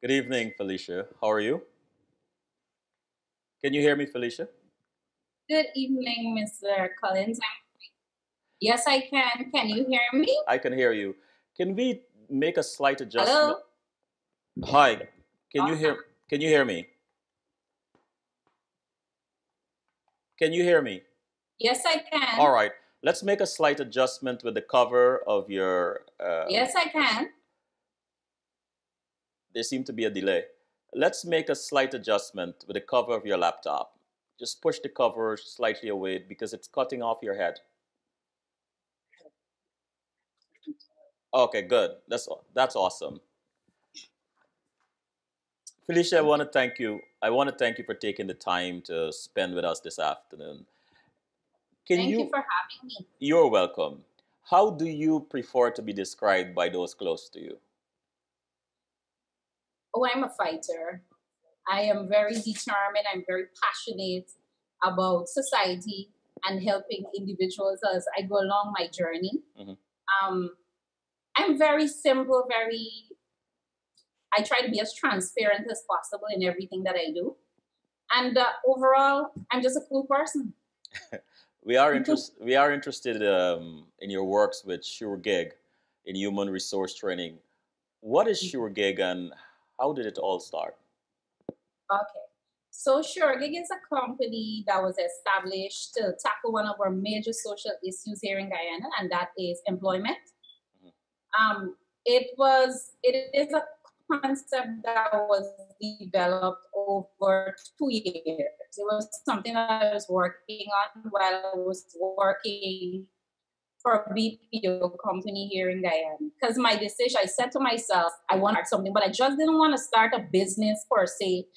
Good evening, Felicia. How are you? Can you hear me, Felicia? Good evening, Mr. Collins. Yes, I can. Can you hear me? I can hear you. Can we make a slight adjustment? Hello? Hi. Can you Awesome. hear can you hear me? Can you hear me? Yes, I All can. right. Let's make a slight adjustment with the cover of your Yes, I can. there seemed to be a delay. Let's make a slight adjustment with the cover of your laptop. Just push the cover slightly away because it's cutting off your head. Okay, good. That's awesome. Felicia, I want to thank you. I want to thank you for taking the time to spend with us this afternoon. Can Thank you you? for having me. You're welcome. How do you prefer to be described by those close to you? Oh, I'm a fighter. I am very determined. I'm very passionate about society and helping individuals as I go along my journey. Mhm. Um, I'm very simple, I try to be as transparent as possible in everything that I do. And overall, I'm just a cool person. We are interested in your works with SureGig in human resource training. What is SureGig and how did it all start? Okay. So sure, Gig is a company that was established to tackle one of our major social issues here in Guyana, and that is employment. Mhm. It is a concept that was developed over 2 years. It was something that I was working on while I was working for a BPO company here in Guyana. Because my decision, I said to myself, I want to start something, but I just didn't want to start a business per se,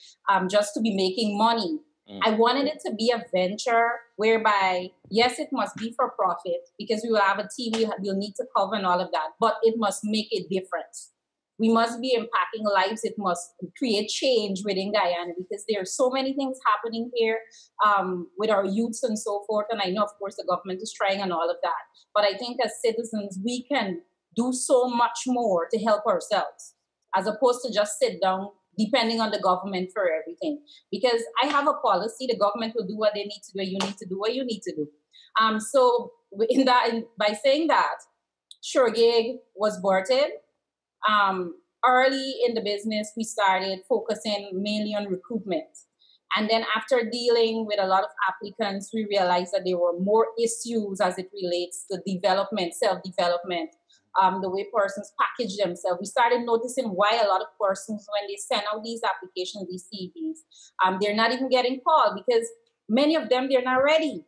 just to be making money. Mm. I wanted it to be a venture whereby, yes, it must be for profit because we will have a team, we'll need to cover and all of that, but it must make a difference. We must be impacting lives. It must create change within Guyana because there are so many things happening here with our youths and so forth. And I know, of course, the government is trying and all of that. But I think as citizens, we can do so much more to help ourselves as opposed to just sit down depending on the government for everything. Because I have a policy, the government will do what they need to do, you need to do what you need to do. By saying that, Sure Gig was aborted. Early in the business, we started focusing mainly on recruitment. And then after dealing with a lot of applicants, we realized that there were more issues as it relates to development, self-development, the way persons package themselves. We started noticing why a lot of persons, when they send out these applications, these CVs, they're not even getting called because many of them, they're not ready,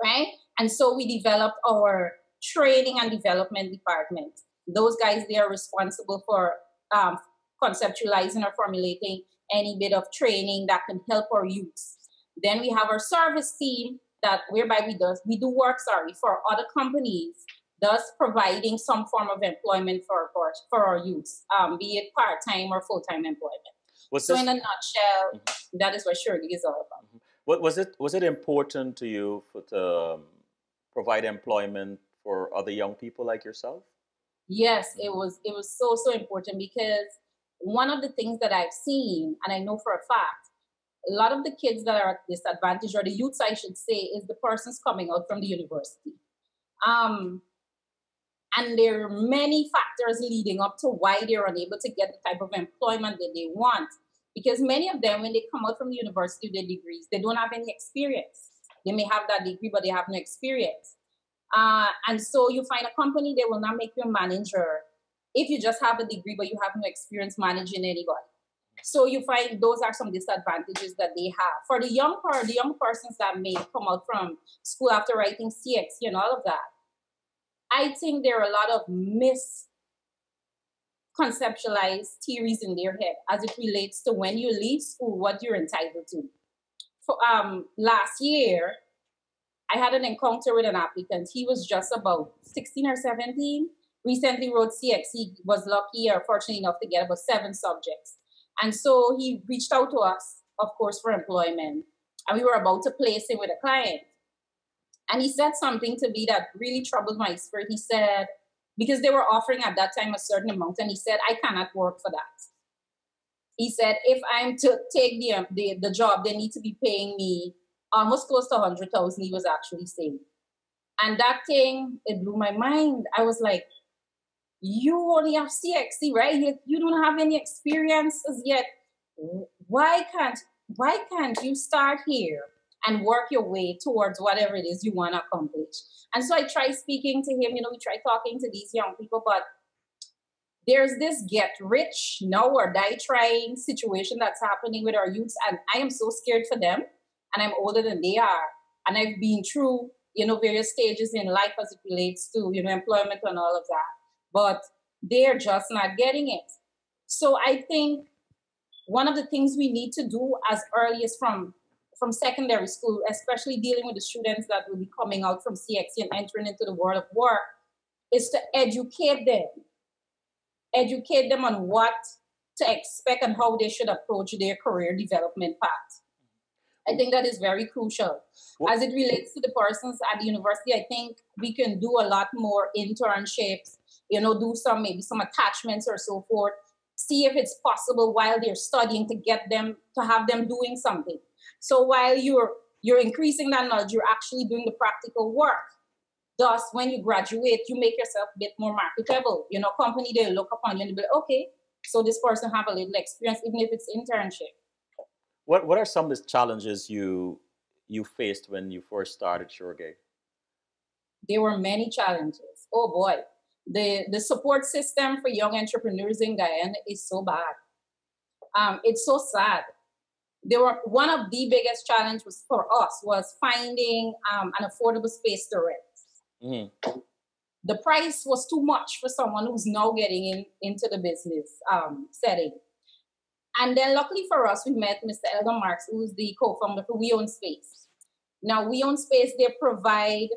right? And so we developed our training and development department. Those guys, they are responsible for um, conceptualizing or formulating any bit of training that can help our youths. Then we have our service team that whereby we do work, for other companies, thus providing some form of employment for our youths, be it part-time or full-time employment. Was So this in a nutshell, that is what Surely is all about. what was it important to you to provide employment for other young people like yourself? Yes, it was so important because one of the things that I've seen, and I know for a fact, a lot of the kids that are at disadvantage, or the youths, I should say, is the persons coming out from the university. Um, and there are many factors leading up to why they're unable to get the type of employment that they want. Because many of them, when they come out from the university with their degrees, they don't have any experience. They may have that degree, but they have no experience. And so you find a company, they will not make you a manager if you just have a degree, but you have no experience managing anybody. So you find those are some disadvantages that they have. For the young persons that may come out from school after writing CXC and all of that, I think there are a lot of misconceptualized theories in their head as it relates to when you leave school, what you're entitled to. For last year, I had an encounter with an applicant. He was just about 16 or 17. Recently wrote CX. He was lucky or fortunate enough to get about 7 subjects. And so he reached out to us, of course, for employment. And we were about to place him with a client. And he said something to me that really troubled my spirit. He said, because they were offering at that time a certain amount, and he said, I cannot work for that. He said, if I'm to take the job, they need to be paying me almost close to 100,000. He was actually saying, and that thing, it blew my mind. I was like, you only have CXC, right? You don't have any experiences yet. Why can't why can't you start here and work your way towards whatever it is you want to accomplish? And so I tried speaking to him. We tried talking to these young people, but there's this get rich now or die trying situation that's happening with our youths, and I am so scared for them. And I'm older than they are, and I've been through various stages in life as it relates to employment and all of that, but they're just not getting it. So I think one of the things we need to do as early as from secondary school, especially dealing with the students that will be coming out from CXC and entering into the world of work, is to educate them on what to expect and how they should approach their career development path. I think that is very crucial. As it relates to the persons at the university, I think we can do a lot more internships, do maybe some attachments or so forth, see if it's possible while they're studying to have them doing something. So while you're increasing that knowledge, you're actually doing the practical work. Thus, when you graduate, you make yourself a bit more marketable. Company, they look upon you and be like, okay, so this person have a little experience, even if it's internship. What are some of the challenges you faced when you first started SureGig? There were many challenges. Oh boy. The support system for young entrepreneurs in Guyana is so bad. It's so sad. One of the biggest challenges for us was finding an affordable space to rent. Mm-hmm. The price was too much for someone who's now getting into the business setting. And then luckily for us, we met Mr. Elder Marks, who's the co-founder for We Own Space. Now, We Own Space, they provide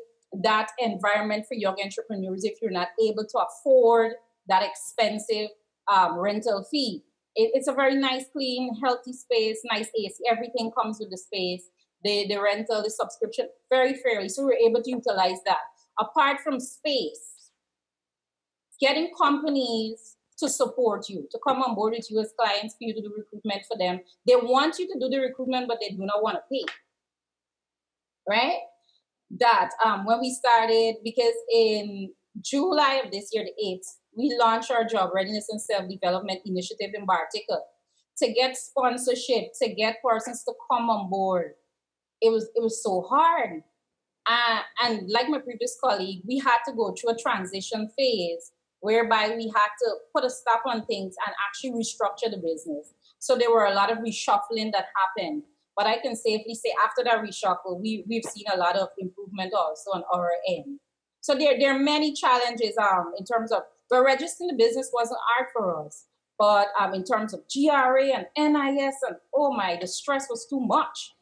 that environment for young entrepreneurs if you're not able to afford that expensive rental fee. It's a very nice, clean, healthy space, nice AC. Everything comes with the space. The rental, the subscription, very fairly. So we're able to utilize that. Apart from space, getting companies to support you, to come on board with you as clients for you to do recruitment for them. They want you to do the recruitment, but they do not want to pay. Right? That when we started, because in July of this year, the 8th, we launched our job readiness and self-development initiative in Bartica to get sponsorship, to get persons to come on board. It was so hard. And like my previous colleague, we had to go through a transition phase whereby we had to put a stop on things and actually restructure the business. So there were a lot of reshuffling that happened. But I can safely say after that reshuffle, we've seen a lot of improvement also on our end. So there are many challenges in terms of, but registering the business wasn't hard for us. But in terms of GRA and NIS, and the stress was too much.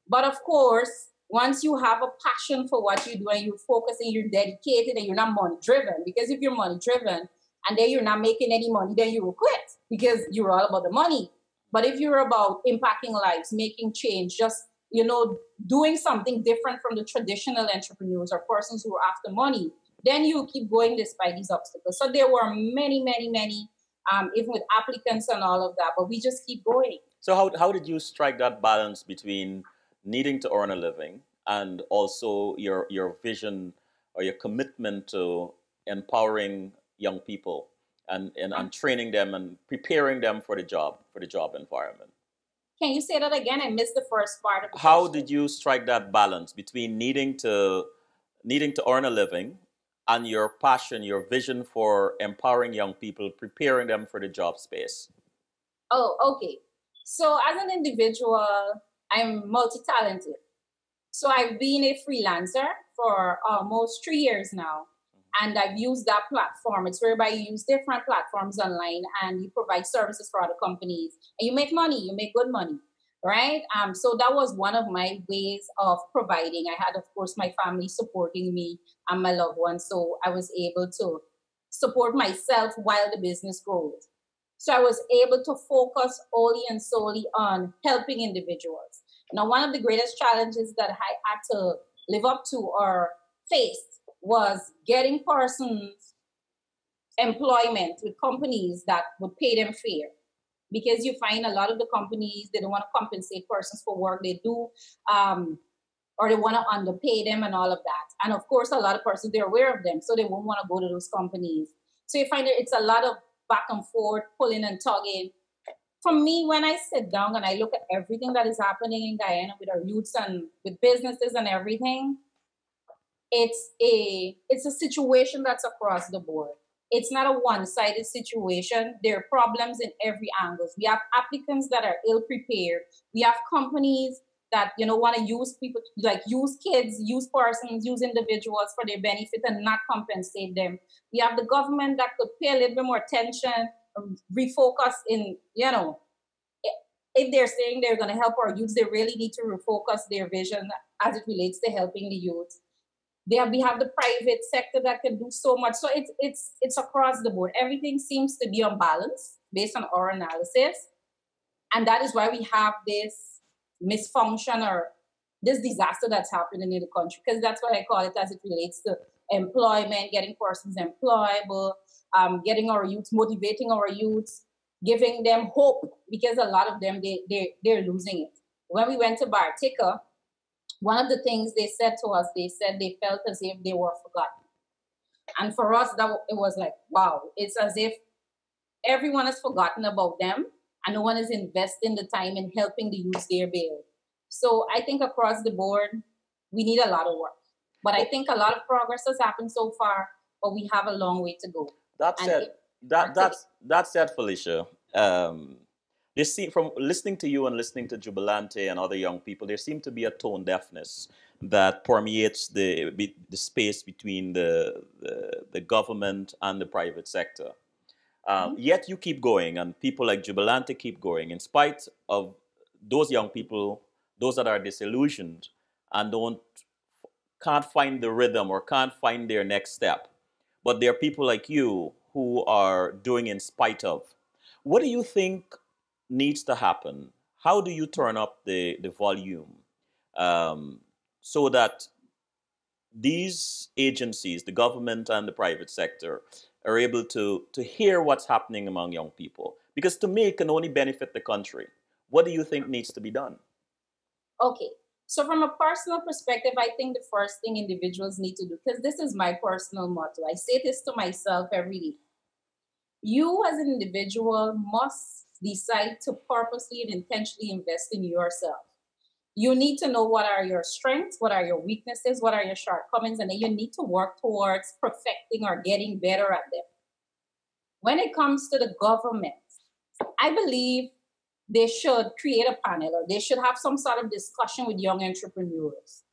But of course, once you have a passion for what you do and you're focusing, you're dedicated and you're not money driven, because if you're money driven and then you're not making any money, then you will quit because you're all about the money. But if you're about impacting lives, making change, just, doing something different from the traditional entrepreneurs or persons who are after money, then you keep going despite these obstacles. So there were many, many, many, even with applicants and all of that, but we just keep going. So how did you strike that balance between needing to earn a living and also your vision or your commitment to empowering young people and training them and preparing them for the job environment? Can you say that again? I missed the first part of the How question. did you strike that balance between needing to earn a living and your passion, your vision for empowering young people, preparing them for the job space? Oh, okay. So as an individual, I'm multi-talented. So I've been a freelancer for almost 3 years now. And I've used that platform. It's whereby you use different platforms online and you provide services for other companies. And you make money, you make good money, right? So that was one of my ways of providing. I had, of course, my family supporting me and my loved ones. So I was able to support myself while the business grows. So I was able to focus only and solely on helping individuals. Now, one of the greatest challenges that I had to live up to or face was getting persons employment with companies that would pay them fair. because you find a lot of the companies, they don't want to compensate persons for work they do, or they want to underpay them and all of that. And of course, a lot of persons, they're aware of them, so they won't want to go to those companies. So you find that it's a lot of back and forth, pulling and tugging. For me, when I sit down and I look at everything that is happening in Guyana with our youths and with businesses and everything, it's a situation that's across the board. It's not a one-sided situation. There are problems in every angle. We have applicants that are ill prepared. We have companies that want to use people, like use kids, use persons, use individuals for their benefit and not compensate them. We have the government that could pay a little bit more attention, refocus in, if they're saying they're going to help our youth, they really need to refocus their vision as it relates to helping the youth. We have the private sector that can do so much. So it's across the board. Everything seems to be unbalanced based on our analysis. And that is why we have this misfunction or this disaster that's happening in the country, because that's what I call it as it relates to employment, getting persons employable, getting our youth, motivating our youth, giving them hope, because a lot of them, they're losing it. When we went to Bartica, one of the things they said to us, they said they felt as if they were forgotten. And for us, it was like, wow, it's as if everyone has forgotten about them and no one is investing the time in helping the youth their build. So I think across the board, we need a lot of work. But I think a lot of progress has happened so far, but we have a long way to go. That said, that said, Filisha, from listening to you and listening to Jubilante and other young people, there seems to be a tone deafness that permeates the space between the government and the private sector. Yet you keep going, and people like Jubilante keep going, in spite of those young people, those that are disillusioned and can't find the rhythm or can't find their next step. But there are people like you who are doing in spite of. What do you think needs to happen? How do you turn up the volume so that these agencies, the government and the private sector, are able to hear what's happening among young people? Because to me, it can only benefit the country. What do you think needs to be done? Okay. So from a personal perspective, I think the first thing individuals need to do, because this is my personal motto, I say this to myself every day. You as an individual must decide to purposely and intentionally invest in yourself. You need to know what are your strengths, what are your weaknesses, what are your shortcomings, and then you need to work towards perfecting or getting better at them. When it comes to the government, I believe they should create a panel or they should have some sort of discussion with young entrepreneurs.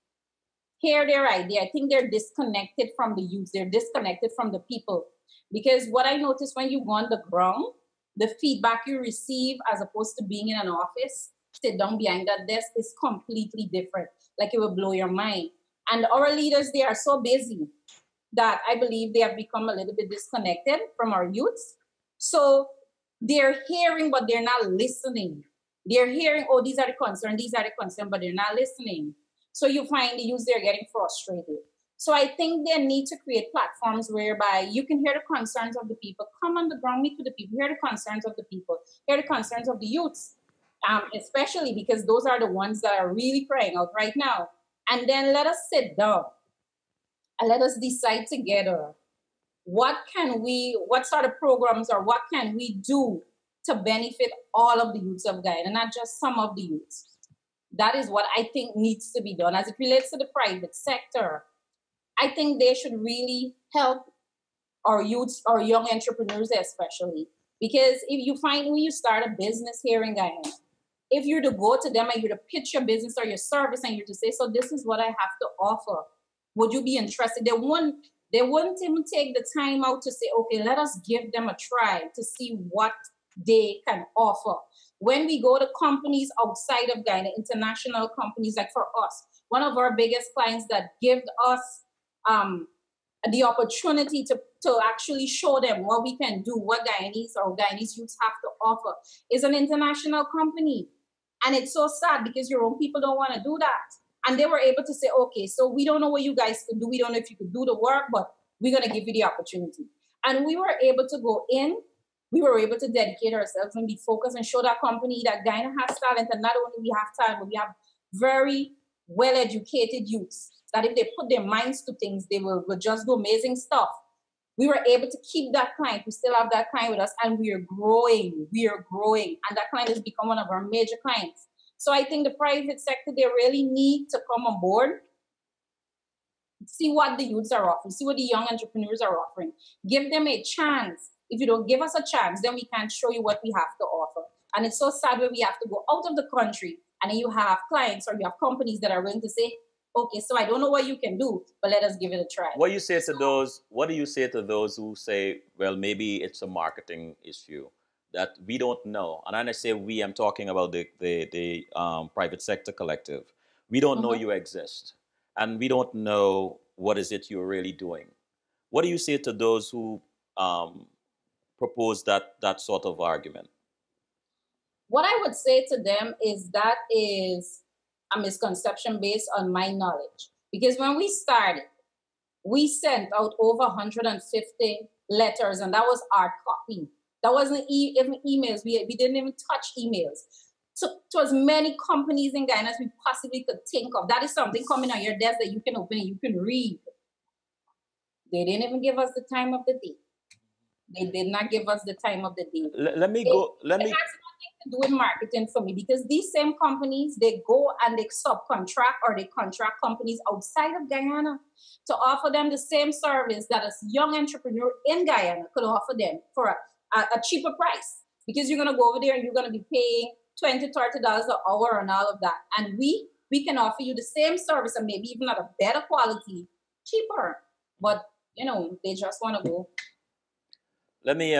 Hear their idea. I think they're disconnected from the youth. They're disconnected from the people. Because what I noticed when you go on the ground, the feedback you receive as opposed to being in an office, sit down behind that desk, is completely different. Like it will blow your mind. And our leaders, they are so busy that I believe they have become a little bit disconnected from our youths. So they're hearing, but they're not listening. They're hearing, oh, these are the concerns, but they're not listening. So you find the youth, they're getting frustrated. So I think they need to create platforms whereby you can hear the concerns of the people, come on the ground, meet with the people, hear the concerns of the people, hear the concerns of the youths, especially because those are the ones that are really crying out right now. And then let us sit down and let us decide together what sort of programs or what can we do to benefit all of the youths of Guyana, not just some of the youths. That is what I think needs to be done. As it relates to the private sector, I think they should really help our youths, our young entrepreneurs especially. Because if you find when you start a business here in Guyana, if you're to go to them and you're to pitch your business or your service and you're to say, so this is what I have to offer, would you be interested? They wouldn't even take the time out to say, okay, let us give them a try to see what they can offer. When we go to companies outside of Guyana, international companies, like for us, one of our biggest clients that give us the opportunity to actually show them what we can do, what Guyanese or Guyanese youths have to offer, is an international company. And it's so sad because your own people don't want to do that. And they were able to say, okay, so we don't know what you guys could do. We don't know if you could do the work, but we're going to give you the opportunity. And we were able to go in we were able to dedicate ourselves and be focused and show that company that Guyana has talent, and not only we have talent, but we have very well-educated youths that if they put their minds to things, they will just do amazing stuff. We were able to keep that client. We still have that client with us, and we are growing. We are growing, and that client has become one of our major clients. So I think the private sector, they really need to come on board, see what the youths are offering, see what the young entrepreneurs are offering. Give them a chance. If you don't give us a chance, then we can't show you what we have to offer. And it's so sad when we have to go out of the country and then you have clients or you have companies that are willing to say, okay, so I don't know what you can do, but let us give it a try. What do you say to those? What do you say to those who say, well, maybe it's a marketing issue that we don't know? And when I say we, I'm talking about the private sector collective. We don't know you exist, and we don't know what is it you're really doing. What do you say to those who propose that sort of argument? What I would say to them is that is a misconception based on my knowledge. Because when we started, we sent out over 150 letters, and that was our copy. That wasn't even emails. We didn't even touch emails. So to as many companies in Guyana as we possibly could think of. That is something coming on your desk that you can open and you can read. They didn't even give us the time of the day. They did not give us the time of the day. Let me go. Let me. It has nothing to do with marketing for me, because these same companies, they go and they subcontract or they contract companies outside of Guyana to offer them the same service that a young entrepreneur in Guyana could offer them for a cheaper price. Because you're going to go over there and you're going to be paying $20, $30 an hour and all of that. And we can offer you the same service and maybe even at a better quality, cheaper. But, they just want to go. Let me.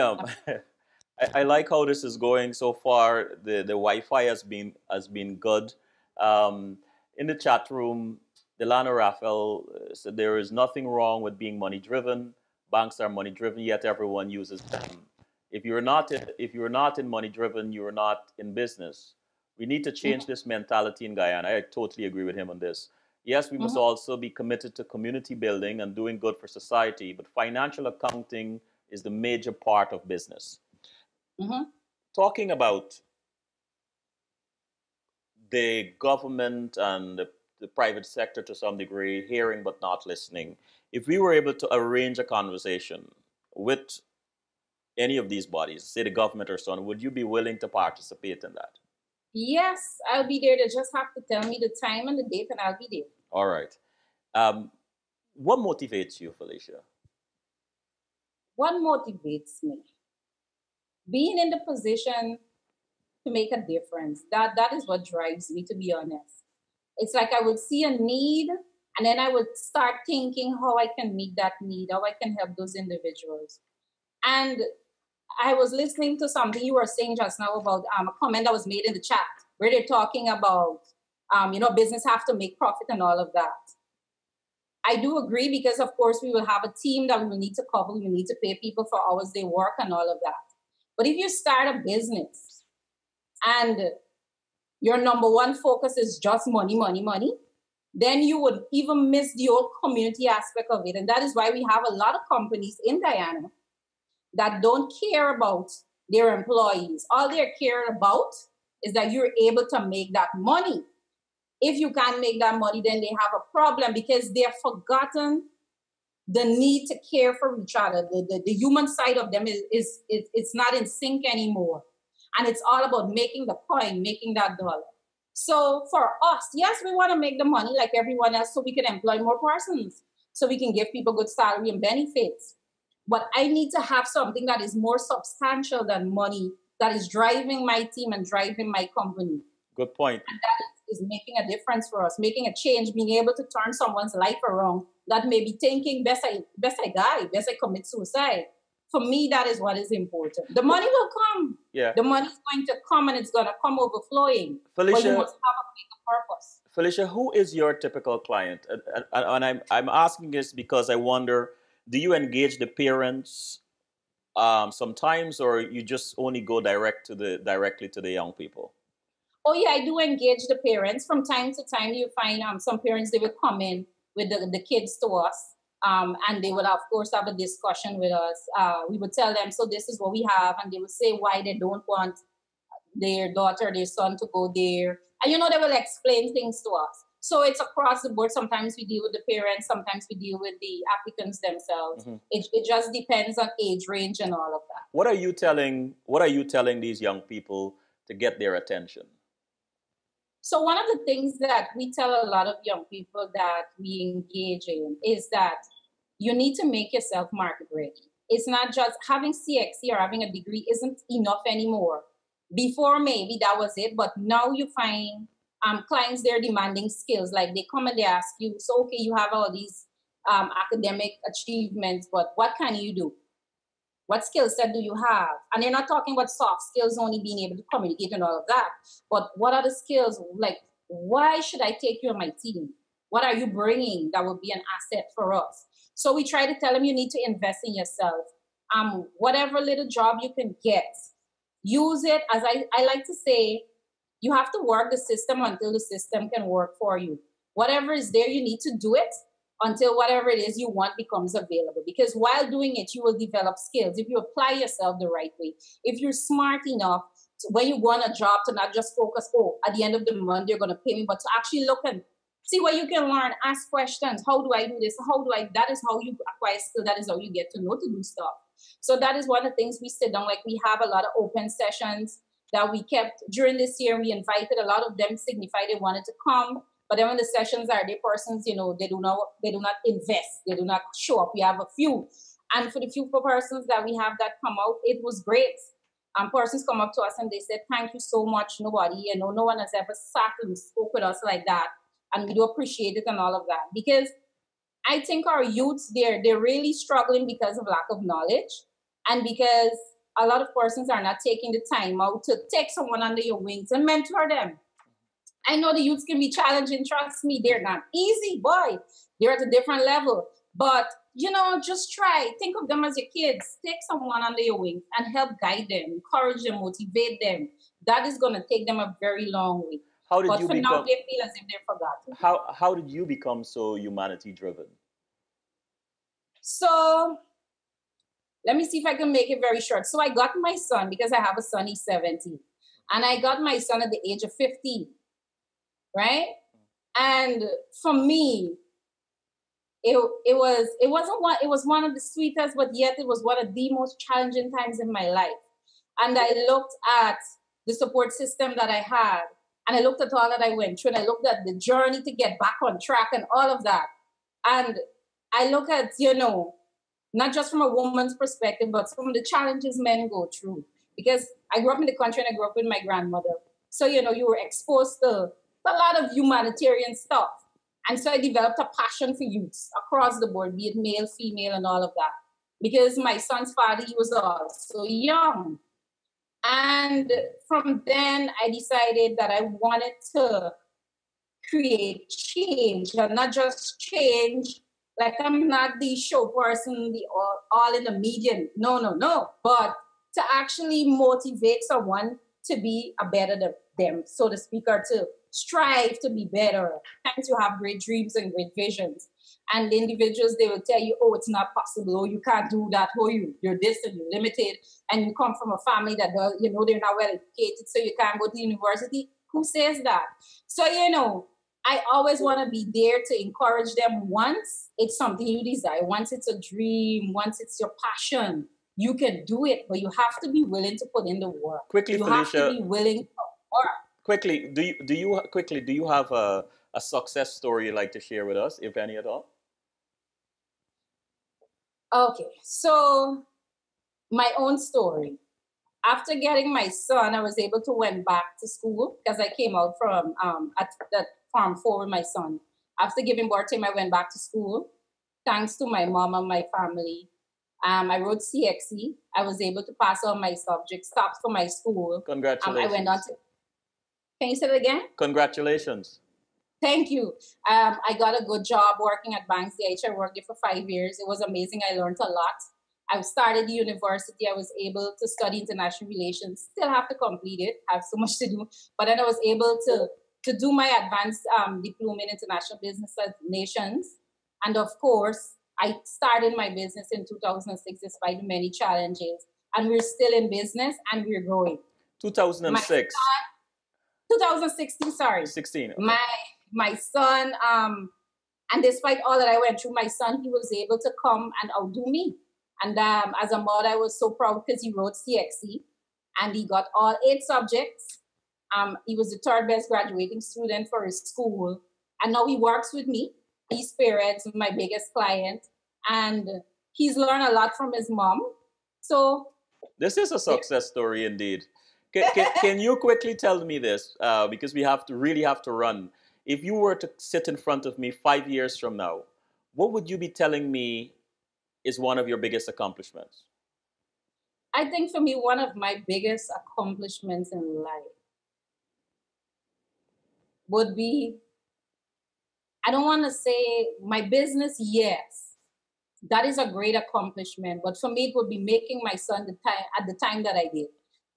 I like how this is going so far. The Wi-Fi has been good. In the chat room, Delano Raphael said there is nothing wrong with being money driven. Banks are money driven, yet everyone uses them. If you're not in money driven, you're not in business. We need to change this mentality in Guyana. I totally agree with him on this. Yes, we must also be committed to community building and doing good for society, but financial accounting is the major part of business. Talking about the government and the private sector to some degree, hearing but not listening, if we were able to arrange a conversation with any of these bodies, say the government or so on, would you be willing to participate in that? Yes, I'll be there. They just have to tell me the time and the date, and I'll be there. All right. What motivates you, Filisha? What motivates me? Being in the position to make a difference. That is what drives me, to be honest. It's like I would see a need, and then I would start thinking how I can meet that need, how I can help those individuals. And I was listening to something you were saying just now about a comment that was made in the chat where they're talking about, business have to make profit and all of that. I do agree, because of course we will have a team that we will need to cover. We will need to pay people for hours they work and all of that. But if you start a business and your number one focus is just money, money, money, then you would even miss the whole community aspect of it. And that is why we have a lot of companies in Guyana that don't care about their employees. All they're caring about is that you're able to make that money. If you can't make that money, then they have a problem, because they've forgotten the need to care for each other. The human side of them it's not in sync anymore. And it's all about making the coin, making that dollar. So for us, yes, we want to make the money like everyone else so we can employ more persons, so we can give people good salary and benefits. But I need to have something that is more substantial than money, that is driving my team and driving my company. Good point. And that is making a difference for us, making a change, being able to turn someone's life around that may be thinking, best I die, best I commit suicide. For me, that is what is important. The money will come. Yeah. The money is going to come, and it's going to come overflowing. Filisha, but you must have a bigger purpose. Filisha, who is your typical client? And I'm asking this because I wonder, do you engage the parents sometimes, or you just only go directly to the young people? Oh yeah, I do engage the parents. From time to time, you find some parents, they will come in with the kids to us. And they would, of course, have a discussion with us. We would tell them, so this is what we have, and they would say why they don't want their daughter, their son to go there. And, they will explain things to us. So it's across the board. Sometimes we deal with the parents, sometimes we deal with the applicants themselves. Mm-hmm. It just depends on age range and all of that. What are you telling these young people to get their attention? So one of the things that we tell a lot of young people that we engage in is that you need to make yourself market ready. It's not just having CXC or having a degree isn't enough anymore. Before, maybe that was it, but now you find clients, they're demanding skills. Like they come and they ask you, so okay, you have all these academic achievements, but what can you do? What skill set do you have? And they're not talking about soft skills, only being able to communicate and all of that. But what are the skills? Like, why should I take you on my team? What are you bringing that will be an asset for us? So we try to tell them you need to invest in yourself. Whatever little job you can get, use it. As I like to say, you have to work the system until the system can work for you. Whatever is there, you need to do it until whatever it is you want becomes available. Because while doing it, you will develop skills. If you apply yourself the right way, if you're smart enough when you go on a job to not just focus, at the end of the month, they're going to pay me, but to actually look and see what you can learn, ask questions. How do I do this? That is how you acquire skill. That is how you get to know to do stuff. So that is one of the things we sit down, like we have a lot of open sessions that we kept during this year. We invited a lot of them, signify they wanted to come. But then when the sessions are there, persons, they do not invest, they do not show up. We have a few. And for the few persons that we have that come out, it was great. Persons come up to us and they said, thank you so much. No one has ever sat and spoke with us like that. And we do appreciate it and all of that. Because I think our youths, they're really struggling because of lack of knowledge. And because a lot of persons are not taking the time out to take someone under your wings and mentor them. I know the youths can be challenging. Trust me, they're not easy, boy. They're at a different level. But, just try. Think of them as your kids. Take someone under your wing and help guide them, encourage them, motivate them. That is going to take them a very long way. Now, they feel as if they're forgotten. How did you become so humanity-driven? So, let me see if I can make it very short. So I got my son, because I have a son, he's 17. And I got my son at the age of 15. Right? And for me, it was one of the sweetest, but yet it was one of the most challenging times in my life. And I looked at the support system that I had, and I looked at all that I went through, and I looked at the journey to get back on track and all of that. And I look at, not just from a woman's perspective, but from the challenges men go through. Because I grew up in the country and I grew up with my grandmother. So, you were exposed to a lot of humanitarian stuff. And so I developed a passion for youths across the board, be it male, female, and all of that. Because my son's father, he was also young. And from then, I decided that I wanted to create change, and not just change. Like, I'm not the show person, the all in the media. No. But to actually motivate someone to be a better than them, so to speak, or to strive to be better. Sometimes you have great dreams and great visions. And the individuals, they will tell you, it's not possible. Oh, you can't do that. Oh, you're this and you're limited. And you come from a family that, they're not well educated, so you can't go to university. Who says that? So, I always want to be there to encourage them. Once it's something you desire, once it's a dream, once it's your passion, you can do it, but you have to be willing to put in the work. Quickly, you Filisha, have to be willing to work. Quickly, do you have a success story you'd like to share with us, if any at all? Okay, so my own story. After getting my son, I was able to went back to school because I came out from at that farm 4 with my son. After giving birth to him, I went back to school. Thanks to my mom and my family. I wrote CXC. I was able to pass all my subjects, stopped for my school. Congratulations. I went on to... Can you say it again? Congratulations. Thank you. I got a good job working at Banks DH. I worked there for 5 years. It was amazing. I learned a lot. I started the university. I was able to study international relations. Still have to complete it. I have so much to do. But then I was able to do my advanced diploma in international business relations. And of course, I started my business in 2006 despite many challenges, and we're still in business and we're growing. 2006. 2016, sorry. 16. Okay. My son, and despite all that I went through, my son, he was able to come and outdo me. And as a mother, I was so proud because he wrote CXC and he got all 8 subjects. He was the 3rd best graduating student for his school. And now he works with me. He's Spirits, my biggest client. And he's learned a lot from his mom. So this is a success story indeed. Can you quickly tell me this? Because we really have to run. If you were to sit in front of me 5 years from now, what would you be telling me is one of your biggest accomplishments? I think for me, one of my biggest accomplishments in life would be, I don't want to say my business, yes, that is a great accomplishment. But for me, it would be making my son at the time that I did.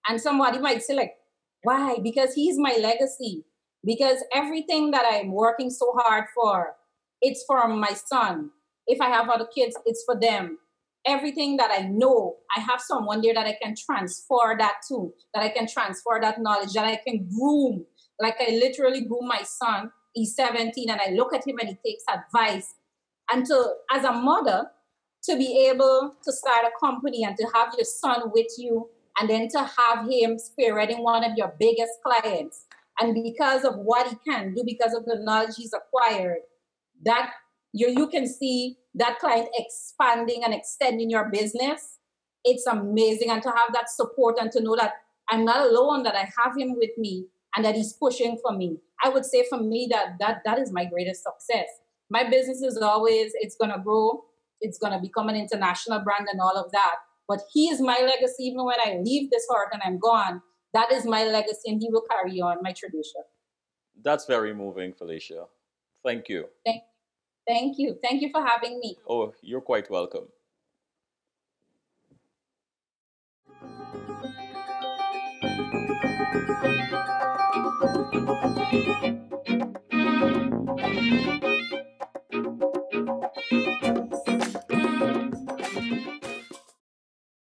And somebody might say like, why? Because he's my legacy. Because everything that I'm working so hard for, it's for my son. If I have other kids, it's for them. Everything that I know, I have someone there that I can transfer that to, that I can transfer that knowledge, that I can groom. Like I literally groom my son. He's 17 and I look at him and he takes advice. And to, as a mother, to be able to start a company and to have your son with you and then to have him spearheading one of your biggest clients. And because of what he can do, because of the knowledge he's acquired, that you can see that client expanding and extending your business. It's amazing. And to have that support and to know that I'm not alone, that I have him with me and that he's pushing for me. I would say for me that is my greatest success. My business is always, it's going to grow. It's going to become an international brand and all of that. But he is my legacy. Even when I leave this earth and I'm gone, that is my legacy and he will carry on my tradition. That's very moving, Filisha. Thank you. Thank you. Thank you for having me. Oh, you're quite welcome.